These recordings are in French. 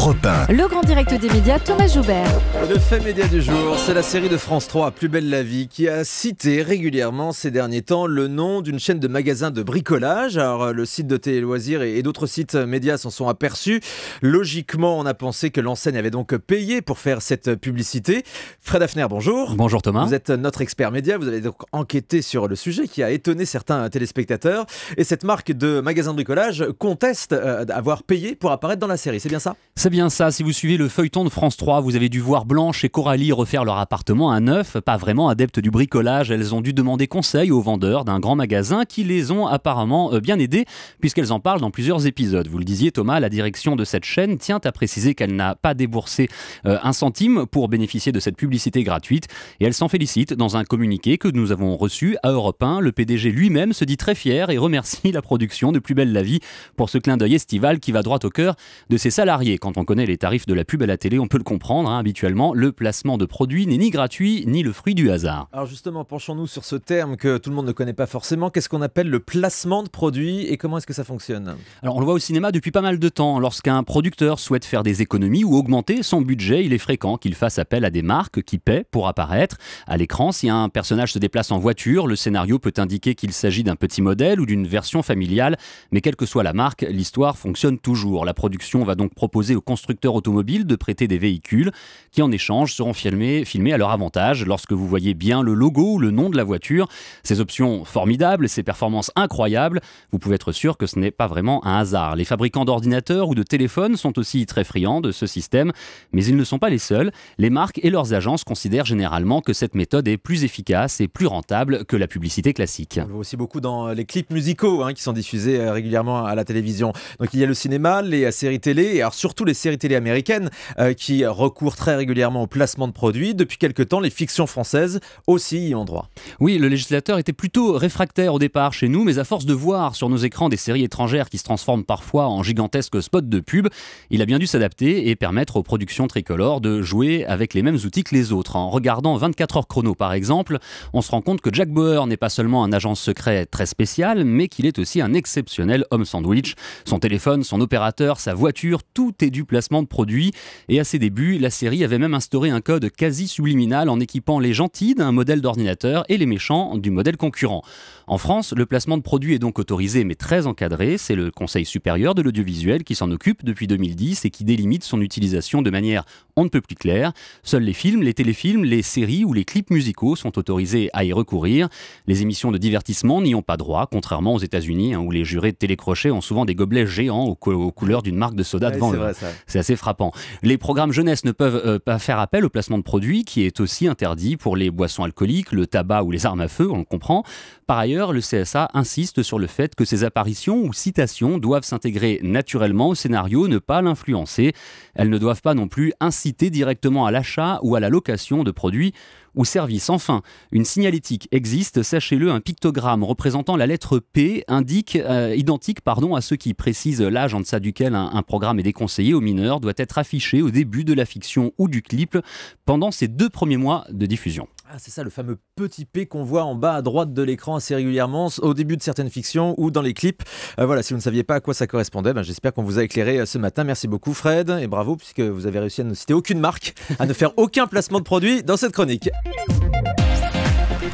Europe 1. Le grand direct des médias, Thomas Joubert. Le fait média du jour, c'est la série de France 3, Plus belle la vie, qui a cité régulièrement ces derniers temps le nom d'une chaîne de magasins de bricolage. Alors, le site de Télé Loisirs et d'autres sites médias s'en sont aperçus. Logiquement, on a pensé que l'enseigne avait donc payé pour faire cette publicité. Fred Hafner, bonjour. Bonjour Thomas. Vous êtes notre expert média, vous avez donc enquêté sur le sujet qui a étonné certains téléspectateurs. Et cette marque de magasins de bricolage conteste avoir payé pour apparaître dans la série, c'est bien ça ? C'est bien ça, si vous suivez le feuilleton de France 3, vous avez dû voir Blanche et Coralie refaire leur appartement à neuf. Pas vraiment adeptes du bricolage, elles ont dû demander conseil aux vendeurs d'un grand magasin qui les ont apparemment bien aidées, puisqu'elles en parlent dans plusieurs épisodes. Vous le disiez Thomas, la direction de cette chaîne tient à préciser qu'elle n'a pas déboursé un centime pour bénéficier de cette publicité gratuite, et elle s'en félicite dans un communiqué que nous avons reçu à Europe 1. Le PDG lui-même se dit très fier et remercie la production de Plus belle la vie pour ce clin d'œil estival qui va droit au cœur de ses salariés. Quand on connaît les tarifs de la pub à la télé, on peut le comprendre, habituellement, le placement de produits n'est ni gratuit ni le fruit du hasard. Alors justement, penchons-nous sur ce terme que tout le monde ne connaît pas forcément. Qu'est-ce qu'on appelle le placement de produits et comment est-ce que ça fonctionne ? Alors on le voit au cinéma depuis pas mal de temps. Lorsqu'un producteur souhaite faire des économies ou augmenter son budget, il est fréquent qu'il fasse appel à des marques qui paient pour apparaître à l'écran. Si un personnage se déplace en voiture, le scénario peut indiquer qu'il s'agit d'un petit modèle ou d'une version familiale, mais quelle que soit la marque, l'histoire fonctionne toujours. La production va donc proposer aux constructeurs automobiles de prêter des véhicules qui en échange seront filmés à leur avantage. Lorsque vous voyez bien le logo ou le nom de la voiture, ces options formidables, ces performances incroyables, vous pouvez être sûr que ce n'est pas vraiment un hasard. Les fabricants d'ordinateurs ou de téléphones sont aussi très friands de ce système, mais ils ne sont pas les seuls. Les marques et leurs agences considèrent généralement que cette méthode est plus efficace et plus rentable que la publicité classique. On le voit aussi beaucoup dans les clips musicaux qui sont diffusés régulièrement à la télévision. Donc il y a le cinéma, les séries télé, et alors surtout les séries télé américaines qui recourent très régulièrement au placement de produits. Depuis quelque temps, les fictions françaises aussi y ont droit. Oui, le législateur était plutôt réfractaire au départ chez nous, mais à force de voir sur nos écrans des séries étrangères qui se transforment parfois en gigantesques spots de pub, il a bien dû s'adapter et permettre aux productions tricolores de jouer avec les mêmes outils que les autres. En regardant 24 heures chrono par exemple, on se rend compte que Jack Bauer n'est pas seulement un agent secret très spécial, mais qu'il est aussi un exceptionnel homme sandwich. Son téléphone, son opérateur, sa voiture, tout est du placement de produits. Et à ses débuts, la série avait même instauré un code quasi subliminal en équipant les gentils d'un modèle d'ordinateur et les méchants du modèle concurrent. En France, le placement de produits est donc autorisé mais très encadré. C'est le Conseil supérieur de l'audiovisuel qui s'en occupe depuis 2010 et qui délimite son utilisation de manière on ne peut plus claire. Seuls les films, les téléfilms, les séries ou les clips musicaux sont autorisés à y recourir. Les émissions de divertissement n'y ont pas droit, contrairement aux États-Unis où les jurés de télécrochet ont souvent des gobelets géants aux couleurs d'une marque de soda devant eux. C'est assez frappant. Les programmes jeunesse ne peuvent pas faire appel au placement de produits qui est aussi interdit pour les boissons alcooliques, le tabac ou les armes à feu, on le comprend. Par ailleurs, le CSA insiste sur le fait que ces apparitions ou citations doivent s'intégrer naturellement au scénario, ne pas l'influencer. Elles ne doivent pas non plus inciter directement à l'achat ou à la location de produits ou services. Enfin, une signalétique existe, sachez-le, un pictogramme représentant la lettre P identique à ceux qui précisent l'âge en deçà duquel un programme est déconseillé aux mineurs doit être affiché au début de la fiction ou du clip pendant ces 2 premiers mois de diffusion. Ah, c'est ça, le fameux petit P qu'on voit en bas à droite de l'écran assez régulièrement au début de certaines fictions ou dans les clips. Voilà, si vous ne saviez pas à quoi ça correspondait, j'espère qu'on vous a éclairé ce matin. Merci beaucoup Fred et bravo puisque vous avez réussi à ne citer aucune marque, à ne faire aucun placement de produit dans cette chronique.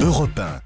Europe 1.